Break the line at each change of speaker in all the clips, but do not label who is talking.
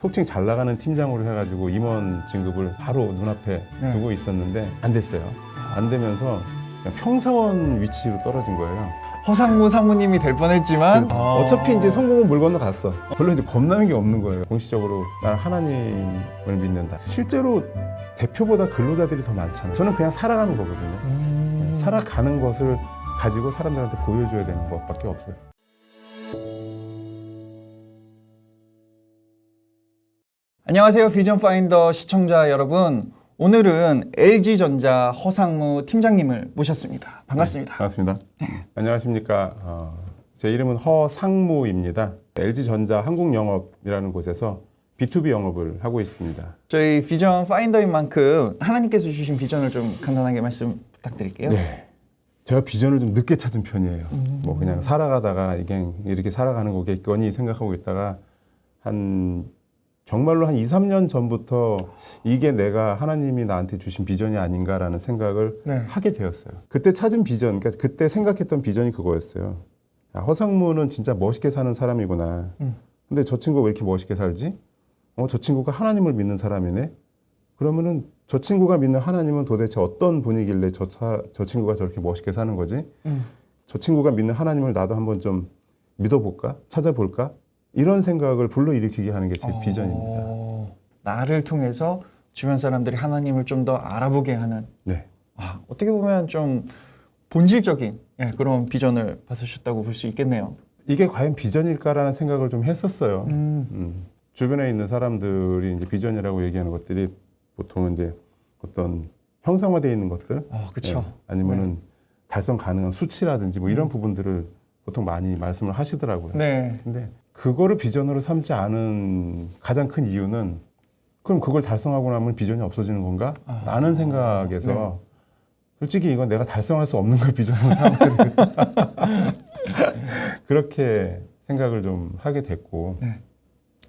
속칭 잘 나가는 팀장으로 해가지고 임원 진급을 바로 눈앞에
네.
두고 있었는데 안 됐어요. 안 되면서 그냥 평사원 위치로 떨어진 거예요.
허상무 상무님이 될 뻔했지만
어차피 이제 성공은 물 건너갔어. 별로 이제 겁나는 게 없는 거예요. 공식적으로 난 하나님을 믿는다. 실제로 대표보다 근로자들이 더 많잖아요. 저는 그냥 살아가는 거거든요. 살아가는 것을 가지고 사람들한테 보여줘야 되는 것밖에 없어요.
안녕하세요, 비전 파인더 시청자 여러분. 오늘은 LG전자 허상무 팀장님을 모셨습니다. 반갑습니다.
반갑습니다. 안녕하십니까. 제 이름은 허상무입니다. LG전자 한국영업이라는 곳에서 B2B 영업을 하고 있습니다.
저희 비전 파인더인 만큼 하나님께서 주신 비전을 좀 간단하게 말씀 부탁드릴게요.
네. 제가 비전을 좀 늦게 찾은 편이에요. 뭐 그냥 살아가다가 이게 이렇게 살아가는 거겠거니 생각하고 있다가 정말로 한 2, 3년 전부터 이게 내가 하나님이 나한테 주신 비전이 아닌가라는 생각을
네.
하게 되었어요. 그때 찾은 비전, 그러니까 그때 생각했던 비전이 그거였어요. 야, 허상무는 진짜 멋있게 사는 사람이구나. 근데 저 친구가 왜 이렇게 멋있게 살지? 저 친구가 하나님을 믿는 사람이네? 그러면은 저 친구가 믿는 하나님은 도대체 어떤 분이길래 저 친구가 저렇게 멋있게 사는 거지? 저 친구가 믿는 하나님을 나도 한번 좀 믿어볼까? 찾아볼까? 이런 생각을 불러일으키게 하는 게 제 비전입니다.
나를 통해서 주변 사람들이 하나님을 좀 더 알아보게 하는
네.
어떻게 보면 좀 본질적인 그런 비전을 받으셨다고 볼 수 있겠네요.
이게 과연 비전일까라는 생각을 좀 했었어요. 주변에 있는 사람들이 이제 비전이라고 얘기하는 것들이 보통은 이제 어떤 형상화되어 있는 것들,
그렇죠.
아니면은 달성 가능한 수치라든지 뭐 이런 부분들을 보통 많이 말씀을 하시더라고요.
네.
근데 그거를 비전으로 삼지 않은 가장 큰 이유는 그럼 그걸 달성하고 나면 비전이 없어지는 건가? 라는 생각에서 솔직히 이건 내가 달성할 수 없는 걸 비전으로 삼는 그렇게 생각을 좀 하게 됐고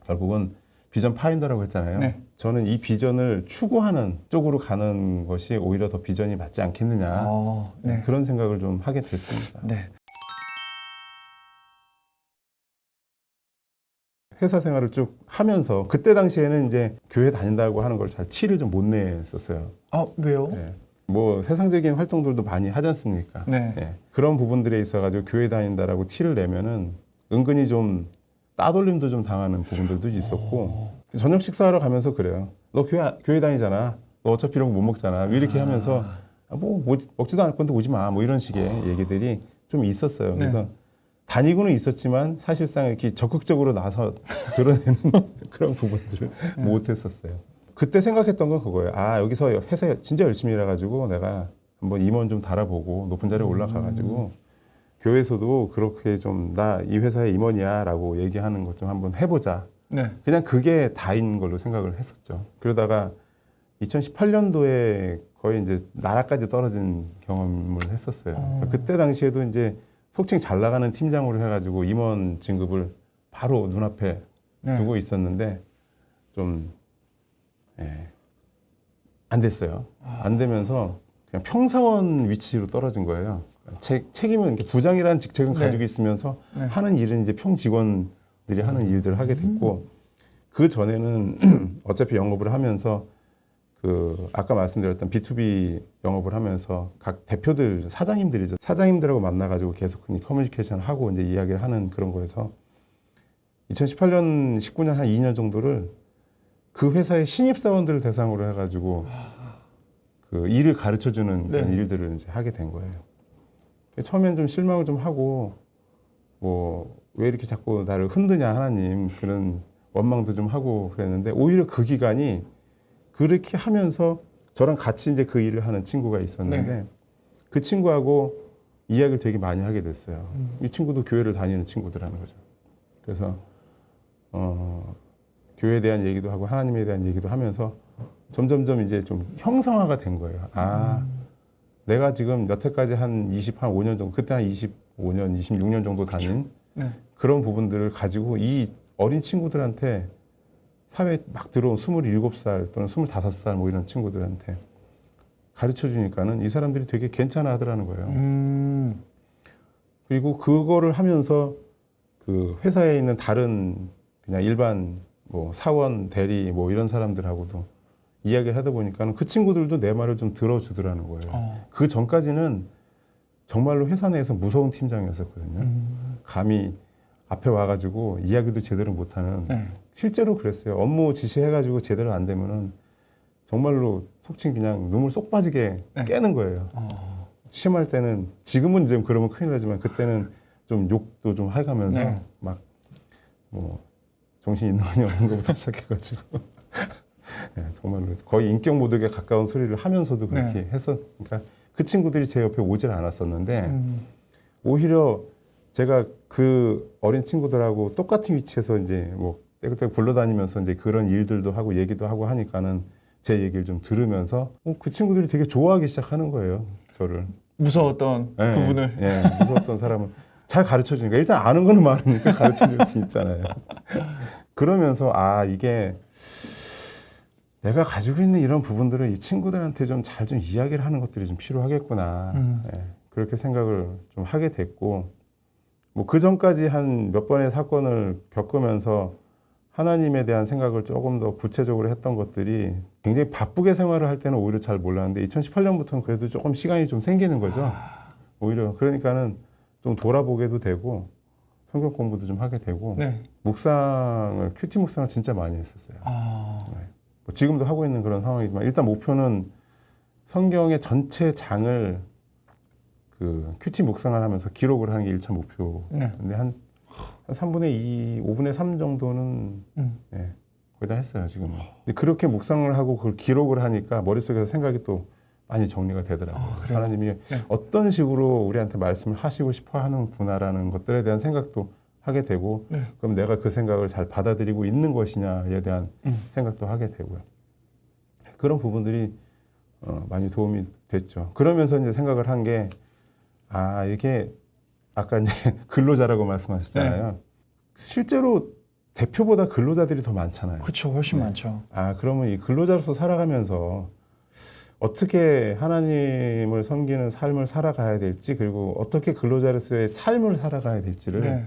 결국은 비전 파인더라고 했잖아요.
네.
저는 이 비전을 추구하는 쪽으로 가는 것이 오히려 더 비전이 맞지 않겠느냐
네.
그런 생각을 좀 하게 됐습니다.
네.
회사 생활을 쭉 하면서 그때 당시에는 이제 교회 다닌다고 하는 걸 잘 티를 좀 못 냈었어요.
왜요?
네. 뭐 세상적인 활동들도 많이 하지 않습니까?
네.
네. 그런 부분들에 있어가지고 교회 다닌다라고 티를 내면은 은근히 좀 따돌림도 좀 당하는 부분들도 있었고 저녁 식사하러 가면서 그래요. 너 교회 다니잖아. 너 어차피 이런 거 못 먹잖아. 왜 이렇게 하면서 뭐 먹지도 않을 건데 오지 마. 뭐 이런 식의 얘기들이 좀 있었어요. 그래서 다니고는 있었지만 사실상 이렇게 적극적으로 나서 드러내는 그런 부분들을 못 했었어요. 그때 생각했던 건 그거예요. 여기서 회사에 진짜 열심히 일해가지고 내가 한번 임원 좀 달아보고 높은 자리에 올라가가지고 교회에서도 그렇게 좀 나 이 회사의 임원이야 라고 얘기하는 것 좀 한번 해보자.
네.
그냥 그게 다인 걸로 생각을 했었죠. 그러다가 2018년도에 거의 이제 나라까지 떨어진 경험을 했었어요. 그때 당시에도 이제 속칭 잘 나가는 팀장으로 해가지고 임원 진급을 바로 눈앞에 두고 있었는데 좀 안 됐어요. 안 되면서 그냥 평사원 위치로 떨어진 거예요. 책임은 이렇게 부장이라는 직책은 가지고 있으면서 하는 일은 이제 평 직원들이 하는 일들을 하게 됐고 그 전에는 어차피 영업을 하면서 아까 말씀드렸던 B2B 영업을 하면서 각 대표들, 사장님들이죠. 사장님들하고 만나가지고 계속 커뮤니케이션을 하고 이제 이야기를 하는 그런 거에서 2018년, 19년 한 2년 정도를 그 회사의 신입사원들을 대상으로 해가지고 그 일을 가르쳐주는 그런 일들을 이제 하게 된 거예요. 처음엔 좀 실망을 좀 하고 왜 이렇게 자꾸 나를 흔드냐 하나님 그런 원망도 좀 하고 그랬는데 오히려 그 기간이 그렇게 하면서 저랑 같이 이제 그 일을 하는 친구가 있었는데 그 친구하고 이야기를 되게 많이 하게 됐어요. 이 친구도 교회를 다니는 친구들하는 거죠. 그래서 교회에 대한 얘기도 하고 하나님에 대한 얘기도 하면서 점점점 이제 좀 형상화가 된 거예요. 내가 지금 여태까지 한 5년 정도, 그때 한 25년, 26년 정도 다닌 그런 부분들을 가지고 이 어린 친구들한테 사회에 막 들어온 27살 또는 25살 뭐 이런 친구들한테 가르쳐 주니까는 이 사람들이 되게 괜찮아 하더라는 거예요. 그리고 그거를 하면서 그 회사에 있는 다른 그냥 일반 뭐 사원, 대리 뭐 이런 사람들하고도 이야기를 하다 보니까는 그 친구들도 내 말을 좀 들어주더라는 거예요. 그 전까지는 정말로 회사 내에서 무서운 팀장이었었거든요. 감히 앞에 와가지고 이야기도 제대로 못하는 실제로 그랬어요. 업무 지시해가지고 제대로 안 되면은 정말로 속칭 그냥 눈물 쏙 빠지게 깨는 거예요. 심할 때는 지금은 이제 그러면 큰일 나지만 그때는 좀 욕도 좀 해가면서 막 뭐 정신 있는 거냐 없는 것부터 시작해가지고 정말로 거의 인격 모독에 가까운 소리를 하면서도 그렇게 했었으니까 그 친구들이 제 옆에 오질 않았었는데 오히려 제가 그 어린 친구들하고 똑같은 위치에서 이제 뭐 떼굴떼굴 굴러다니면서 이제 그런 일들도 하고 얘기도 하고 하니까는 제 얘기를 좀 들으면서 그 친구들이 되게 좋아하기 시작하는 거예요, 저를.
무서웠던 부분을.
무서웠던 사람을 잘 가르쳐 주니까 일단 아는 거는 많으니까 가르쳐 줄 수 있잖아요. 그러면서 아 이게 내가 가지고 있는 이런 부분들을 이 친구들한테 좀 잘 좀 이야기를 하는 것들이 좀 필요하겠구나. 그렇게 생각을 좀 하게 됐고 뭐 그 전까지 한 몇 번의 사건을 겪으면서 하나님에 대한 생각을 조금 더 구체적으로 했던 것들이 굉장히 바쁘게 생활을 할 때는 오히려 잘 몰랐는데 2018년부터는 그래도 조금 시간이 좀 생기는 거죠. 오히려 그러니까는 좀 돌아보게도 되고 성경 공부도 좀 하게 되고 묵상을 큐티 묵상을 진짜 많이 했었어요. 뭐 지금도 하고 있는 그런 상황이지만 일단 목표는 성경의 전체 장을 그 큐티 묵상을 하면서 기록을 하는 게 1차 목표. 근데 한 3분의 2, 5분의 3 정도는 거의 다 했어요, 지금은. 근데 그렇게 묵상을 하고 그걸 기록을 하니까 머릿속에서 생각이 또 많이 정리가 되더라고요. 하나님이 어떤 식으로 우리한테 말씀을 하시고 싶어 하는구나라는 것들에 대한 생각도 하게 되고 그럼 내가 그 생각을 잘 받아들이고 있는 것이냐에 대한 생각도 하게 되고요. 그런 부분들이 많이 도움이 됐죠. 그러면서 이제 생각을 한 게 아, 이게 아까 이제 근로자라고 말씀하셨잖아요. 실제로 대표보다 근로자들이 더 많잖아요.
그렇죠, 훨씬 많죠.
아, 그러면 이 근로자로서 살아가면서 어떻게 하나님을 섬기는 삶을 살아가야 될지 그리고 어떻게 근로자로서의 삶을 살아가야 될지를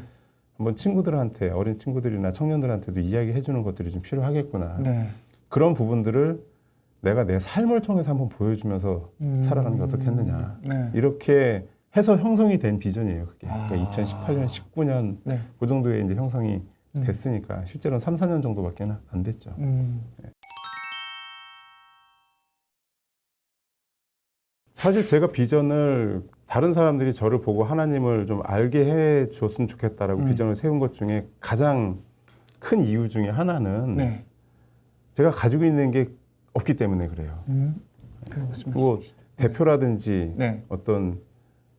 한번 친구들한테 어린 친구들이나 청년들한테도 이야기해 주는 것들이 좀 필요하겠구나. 그런 부분들을 내가 내 삶을 통해서 한번 보여주면서 살아가는 게 어떻겠느냐. 이렇게 해서 형성이 된 비전이에요. 그게. 그러니까 2018년, 19년 그 정도에 이제 형성이 됐으니까 실제로는 3, 4년 정도밖에 안 됐죠. 사실 제가 비전을 다른 사람들이 저를 보고 하나님을 좀 알게 해 줬으면 좋겠다라고 비전을 세운 것 중에 가장 큰 이유 중에 하나는 제가 가지고 있는 게 없기 때문에 그래요. 뭐 대표라든지 어떤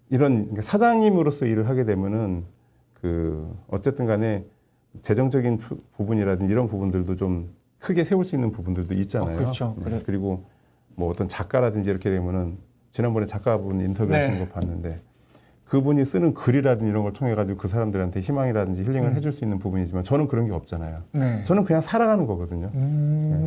이런 그러니까 사장님으로서 일을 하게 되면은 그 어쨌든 간에 재정적인 부분이라든지 이런 부분들도 좀 크게 세울 수 있는 부분들도 있잖아요.
그렇죠.
그리고 뭐 어떤 작가라든지 이렇게 되면은 지난번에 작가분 인터뷰하신 거 봤는데 그분이 쓰는 글이라든지 이런 걸 통해 가지고 그 사람들한테 희망이라든지 힐링을 해줄 수 있는 부분이지만 저는 그런 게 없잖아요. 저는 그냥 살아가는 거거든요.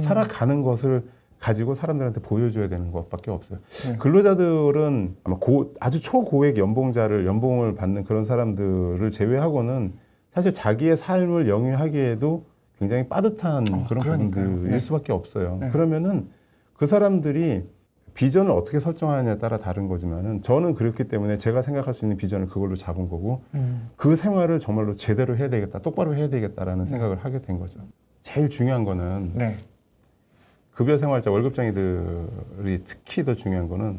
살아가는 것을 가지고 사람들한테 보여줘야 되는 것밖에 없어요. 근로자들은 아마 아주 초고액 연봉을 받는 그런 사람들을 제외하고는 사실 자기의 삶을 영위하기에도 굉장히 빠듯한 그런 부분들일 수밖에 없어요. 그러면은 그 사람들이 비전을 어떻게 설정하느냐에 따라 다른 거지만은 저는 그렇기 때문에 제가 생각할 수 있는 비전을 그걸로 잡은 거고 그 생활을 정말로 제대로 해야 되겠다, 똑바로 해야 되겠다라는 생각을 하게 된 거죠. 제일 중요한 거는 급여 생활자 월급쟁이들이 특히 더 중요한 거는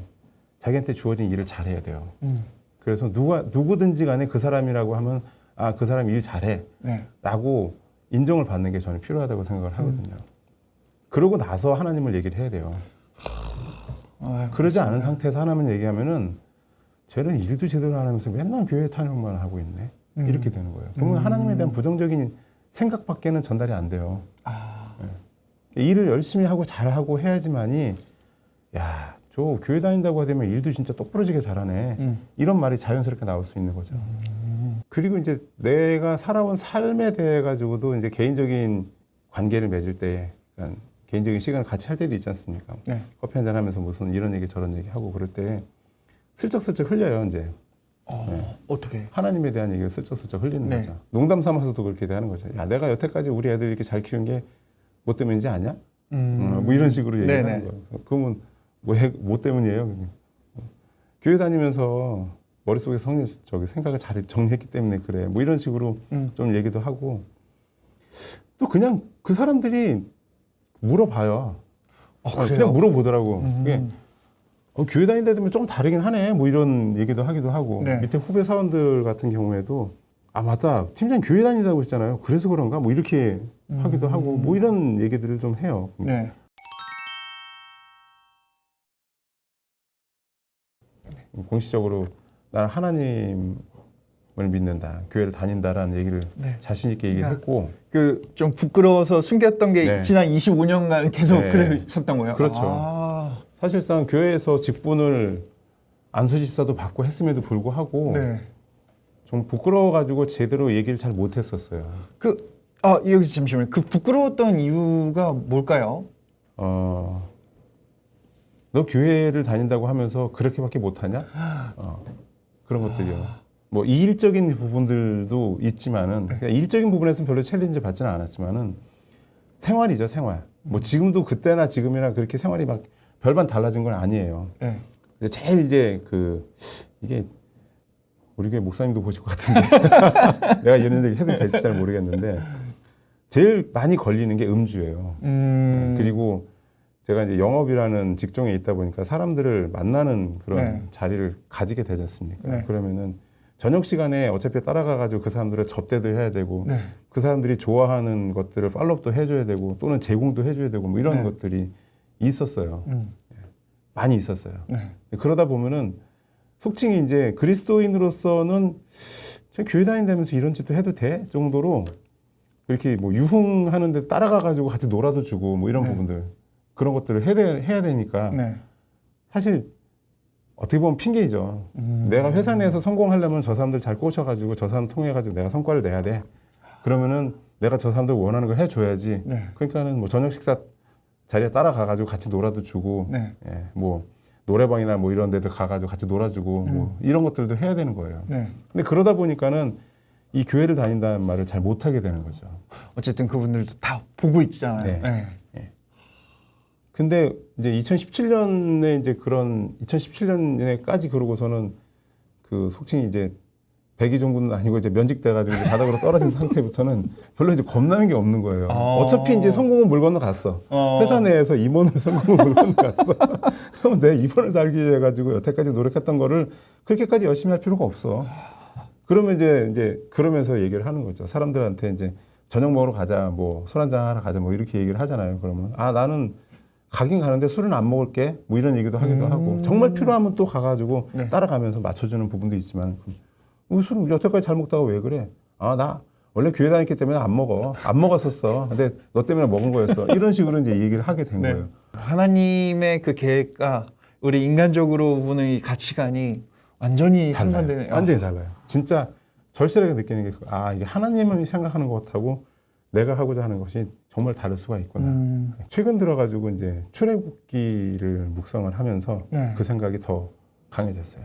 자기한테 주어진 일을 잘해야 돼요. 그래서 누구든지 간에 그 사람이라고 하면 아, 그 사람 일 잘해 라고 인정을 받는 게 저는 필요하다고 생각을 하거든요. 그러고 나서 하나님을 얘기를 해야 돼요. 그러지 않은 상태에서 하나님 얘기하면은 쟤는 일도 제대로 안 하면서 맨날 교회 타령만 하고 있네. 이렇게 되는 거예요. 그러면 하나님에 대한 부정적인 생각밖에는 전달이 안 돼요. 일을 열심히 하고 잘하고 해야지만이 야, 저 교회 다닌다고 하면 일도 진짜 똑부러지게 잘하네. 이런 말이 자연스럽게 나올 수 있는 거죠. 그리고 이제 내가 살아온 삶에 대해 가지고도 이제 개인적인 관계를 맺을 때 그러니까 개인적인 시간을 같이 할 때도 있지 않습니까? 커피 한잔 하면서 무슨 이런 얘기 저런 얘기 하고 그럴 때 슬쩍슬쩍 흘려요, 이제.
어떻게?
하나님에 대한 얘기를 슬쩍슬쩍 흘리는
네.
거죠. 농담 삼아서도 그렇게 대하는 거죠. 야, 내가 여태까지 우리 애들 이렇게 잘 키운 게 뭐 때문인지 아냐? 뭐 이런 식으로 얘기를 하는 거예요. 그러면 뭐 때문이에요? 그냥. 교회 다니면서 머릿속에 생각을 잘 정리했기 때문에 그래. 뭐 이런 식으로 좀 얘기도 하고 또 그냥 그 사람들이 물어봐요. 그냥 물어보더라고. 그게 교회 다닌다 되면 좀 다르긴 하네. 뭐 이런 얘기도 하기도 하고
네.
밑에 후배 사원들 같은 경우에도 아 맞다 팀장님 교회 다니다고 했잖아요. 그래서 그런가 뭐 이렇게 하기도 하고 뭐 이런 얘기들을 좀 해요.
네.
공식적으로 나는 하나님을 믿는다, 교회를 다닌다라는 얘기를
네.
자신 있게 얘기를 했고
그 좀 부끄러워서 숨겼던 게
네.
지난 25년간 계속
네.
그러셨던 거예요.
그렇죠.
아.
사실상 교회에서 직분을 안수집사도 받고 했음에도 불구하고
네.
좀 부끄러워가지고 제대로 얘기를 잘 못했었어요.
여기 잠시만요. 그 부끄러웠던 이유가 뭘까요?
너 교회를 다닌다고 하면서 그렇게밖에 못하냐? 그런 것들이요. 뭐 이일적인 부분들도 있지만은 그러니까 일적인 부분에서는 별로 챌린지 받지는 않았지만은 생활이죠, 생활. 뭐 지금도 그때나 지금이나 그렇게 생활이 막 별반 달라진 건 아니에요.
네.
근데 제일 이제 이게 우리 교회 목사님도 보실 것 같은데 내가 이런 얘기 해도 될지 잘 모르겠는데 제일 많이 걸리는 게 음주예요. 그리고 제가 이제 영업이라는 직종에 있다 보니까 사람들을 만나는 그런
네.
자리를 가지게 되지 않습니까?
네.
그러면은 저녁 시간에 어차피 따라가가지고 그 사람들의 접대도 해야 되고
네.
그 사람들이 좋아하는 것들을 팔로업도 해줘야 되고 또는 제공도 해줘야 되고 뭐 이런
네.
것들이 있었어요. 많이 있었어요.
네.
그러다 보면은 속칭이 이제 그리스도인으로서는 저 교회 다닌다면서 이런 짓도 해도 돼? 정도로 이렇게 뭐 유흥하는데 따라가가지고 같이 놀아도 주고 뭐 이런
네.
부분들 그런 것들을 해야 되니까
네.
사실 어떻게 보면 핑계이죠. 내가 회사 내에서 성공하려면 저 사람들 잘 꼬셔가지고 저 사람 통해가지고 내가 성과를 내야 돼. 그러면은 내가 저 사람들 원하는 걸 해줘야지.
네.
그러니까는 뭐 저녁 식사 자리에 따라가가지고 같이 놀아도 주고,
네.
예, 뭐 노래방이나 뭐 이런 데들 가가지고 같이 놀아주고 뭐 이런 것들도 해야 되는 거예요.
네.
근데 그러다 보니까는 이 교회를 다닌다는 말을 잘 못하게 되는 거죠.
어쨌든 그분들도 다 보고 있잖아요.
네.
네.
근데 이제 2017년에까지 그러고서는 그 속칭이 이제 백의 종군은 아니고 이제 면직돼가지고 이제 바닥으로 떨어진 상태부터는 별로 이제 겁나는 게 없는 거예요. 어차피 이제 성공은 물 건너갔어. 회사 내에서 임원으로 성공은 물 건너갔어. 그럼 내 임원을 달기 위해 해가지고 여태까지 노력했던 거를 그렇게까지 열심히 할 필요가 없어. 그러면 이제 그러면서 얘기를 하는 거죠. 사람들한테 이제 저녁 먹으러 가자, 뭐 술 한잔 하러 가자, 뭐 이렇게 얘기를 하잖아요. 그러면 나는 가긴 가는데 술은 안 먹을게. 뭐 이런 얘기도 하기도 하고 정말 필요하면 또 가가지고 따라가면서 맞춰주는 부분도 있지만 술 여태까지 잘 먹다가 왜 그래? 나 원래 교회 다녔기 때문에 안 먹었었어. 근데 너 때문에 먹은 거였어. 이런 식으로 이제 얘기를 하게 된 거예요.
하나님의 그 계획과 우리 인간적으로 보는 이 가치관이 완전히 상반되네요.
완전히 달라요. 진짜 절실하게 느끼는 게 이게 하나님이 생각하는 것하고 내가 하고자 하는 것이 정말 다를 수가 있구나. 최근 들어가지고 이제 출애굽기를 묵상을 하면서
네.
그 생각이 더 강해졌어요.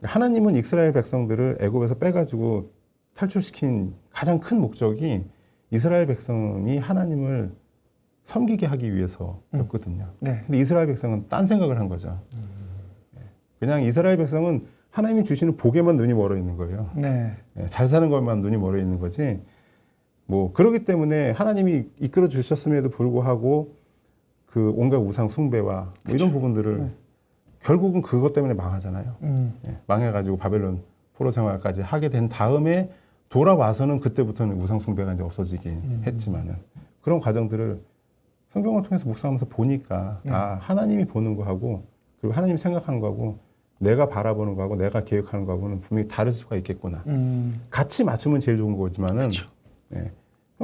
하나님은 이스라엘 백성들을 애굽에서 빼가지고 탈출시킨 가장 큰 목적이 이스라엘 백성이 하나님을 섬기게 하기 위해서였거든요.
네.
근데 이스라엘 백성은 딴 생각을 한 거죠. 그냥 이스라엘 백성은 하나님이 주시는 복에만 눈이 멀어 있는 거예요.
네.
잘 사는 것만 눈이 멀어 있는 거지. 뭐 그렇기 때문에 하나님이 이끌어 주셨음에도 불구하고 그 온갖 우상 숭배와 뭐 이런 부분들을 결국은 그것 때문에 망하잖아요. 망해가지고 바벨론 포로 생활까지 하게 된 다음에 돌아와서는 그때부터는 우상 숭배가 이제 없어지긴 했지만은 그런 과정들을 성경을 통해서 묵상하면서 보니까 하나님이 보는 거하고 그리고 하나님이 생각하는 거하고 내가 바라보는 거하고 내가 계획하는 거하고는 분명히 다를 수가 있겠구나. 같이 맞추면 제일 좋은 거지만은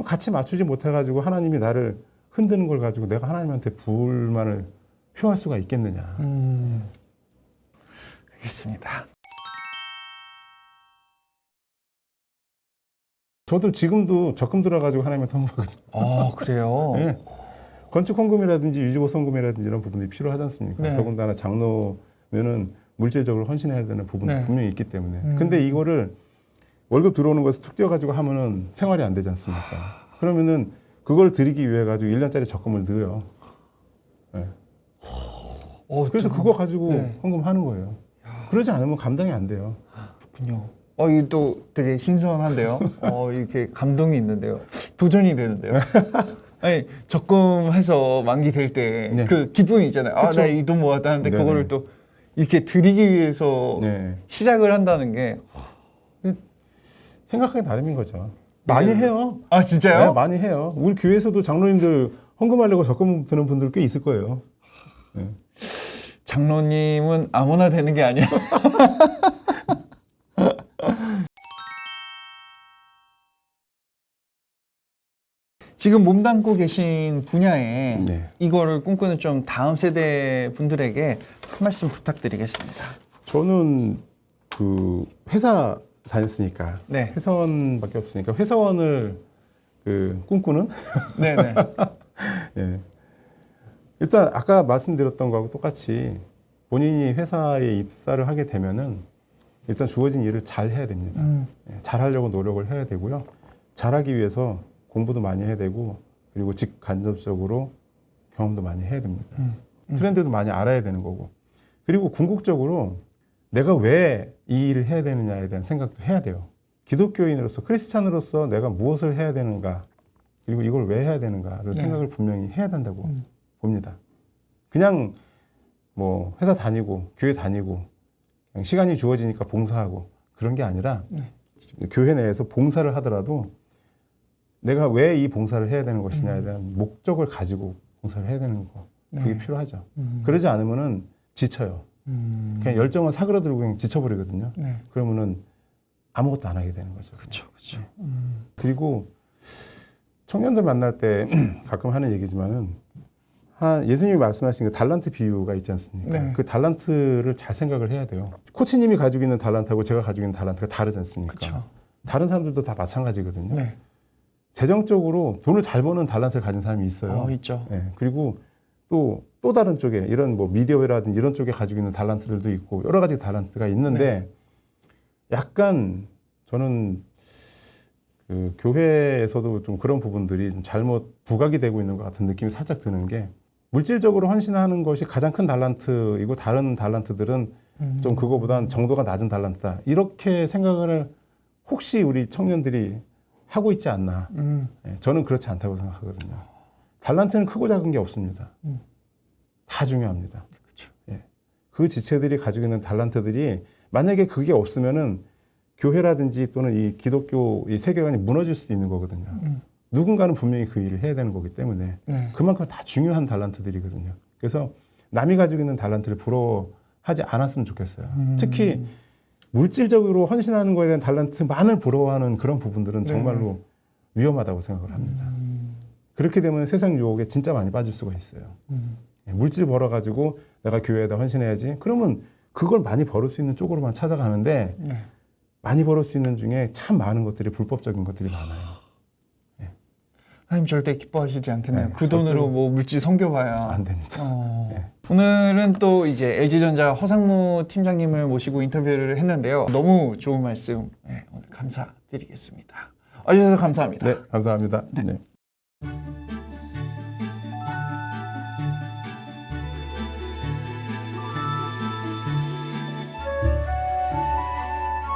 같이 맞추지 못해가지고 하나님이 나를 흔드는 걸 가지고 내가 하나님한테 불만을 표할 수가 있겠느냐.
알겠습니다.
저도 지금도 적금 들어가지고 하나님한테 헌금하거든요.
그래요?
네. 건축 헌금이라든지 유지보수 헌금이라든지 이런 부분들이 필요하지 않습니까?
네.
더군다나 장로면은 물질적으로 헌신해야 되는 부분도
네.
분명히 있기 때문에. 근데 이거를 월급 들어오는 것을 툭 떼어가지고 하면은 생활이 안 되지 않습니까? 그러면은 그걸 드리기 위해 가지고 1년짜리 적금을 넣어요. 네. 그래서 그거 가지고
네.
헌금하는 거예요. 그러지 않으면 감당이 안 돼요.
그렇군요. 이거 또 되게 신선한데요. 이렇게 감동이 있는데요. 도전이 되는데요. 아니, 적금해서 만기 될 때
네.
그 기쁨이 있잖아요.
그쵸.
나 이 돈 모았다 하는데
네네.
그거를 또 이렇게 드리기 위해서
네.
시작을 한다는 게.
생각하기 나름인 거죠. 많이 해요.
아, 진짜요?
네, 많이 해요. 우리 교회에서도 장로님들 헌금하려고 적금 드는 분들 꽤 있을 거예요. 네.
장로님은 아무나 되는 게 아니에요. 지금 몸담고 계신 분야에
네.
이거를 꿈꾸는 좀 다음 세대 분들에게 한 말씀 부탁드리겠습니다.
저는 그 회사 다녔으니까
네.
회사원밖에 없으니까 회사원을 그 꿈꾸는
네네.
예. 일단 아까 말씀드렸던 거하고 똑같이 본인이 회사에 입사를 하게 되면은 일단 주어진 일을 잘 해야 됩니다. 예, 잘 하려고 노력을 해야 되고요. 잘하기 위해서 공부도 많이 해야 되고 그리고 직간접적으로 경험도 많이 해야 됩니다. 트렌드도 많이 알아야 되는 거고 그리고 궁극적으로 내가 왜 이 일을 해야 되느냐에 대한 생각도 해야 돼요. 기독교인으로서 크리스찬으로서 내가 무엇을 해야 되는가 그리고 이걸 왜 해야 되는가를
네.
생각을 분명히 해야 된다고 봅니다. 그냥 뭐 회사 다니고 교회 다니고 그냥 시간이 주어지니까 봉사하고 그런 게 아니라 교회 내에서 봉사를 하더라도 내가 왜 이 봉사를 해야 되는 것이냐에 대한 목적을 가지고 봉사를 해야 되는 거 그게 필요하죠. 그러지 않으면은 지쳐요. 그냥 열정은 사그라들고 그냥 지쳐버리거든요.
네.
그러면은 아무것도 안 하게 되는 거죠.
그렇죠, 그렇죠.
그리고 청년들 만날 때 가끔 하는 얘기지만은 예수님이 말씀하신 그 달란트 비유가 있지 않습니까?
네.
그 달란트를 잘 생각을 해야 돼요. 코치님이 가지고 있는 달란트하고 제가 가지고 있는 달란트가 다르지 않습니까?
그렇죠.
다른 사람들도 다 마찬가지거든요.
네.
재정적으로 돈을 잘 버는 달란트를 가진 사람이 있어요.
있죠.
예, 그리고 또 다른 쪽에 이런 뭐 미디어라든지 이런 쪽에 가지고 있는 달란트들도 있고 여러 가지 달란트가 있는데 약간 저는 그 교회에서도 좀 그런 부분들이 좀 잘못 부각이 되고 있는 것 같은 느낌이 살짝 드는 게 물질적으로 헌신하는 것이 가장 큰 달란트이고 다른 달란트들은 좀 그거보단 정도가 낮은 달란트다. 이렇게 생각을 혹시 우리 청년들이 하고 있지 않나. 예, 저는 그렇지 않다고 생각하거든요. 달란트는 크고 작은 게 없습니다. 다 중요합니다.
그렇죠.
예. 그 지체들이 가지고 있는 달란트들이 만약에 그게 없으면은 교회라든지 또는 이 기독교 이 세계관이 무너질 수도 있는 거거든요. 누군가는 분명히 그 일을 해야 되는 거기 때문에
네.
그만큼 다 중요한 달란트들이거든요. 그래서 남이 가지고 있는 달란트를 부러워하지 않았으면 좋겠어요. 특히 물질적으로 헌신하는 거에 대한 달란트만을 부러워하는 그런 부분들은 정말로 위험하다고 생각을 합니다. 그렇게 되면 세상 유혹에 진짜 많이 빠질 수가 있어요. 물질 벌어가지고 내가 교회에다 헌신해야지. 그러면 그걸 많이 벌을 수 있는 쪽으로만 찾아가는데 많이 벌을 수 있는 중에 참 많은 것들이 불법적인 것들이 많아요.
하나님 절대 기뻐하시지 않겠네요.
네,
그 돈으로
절대로
뭐 물질 섬겨봐야
안 됩니다. 네.
오늘은 또 이제 LG전자 허상무 팀장님을 모시고 인터뷰를 했는데요. 너무 좋은 말씀 오늘 감사드리겠습니다. 와주셔서 감사합니다.
네, 감사합니다. 네.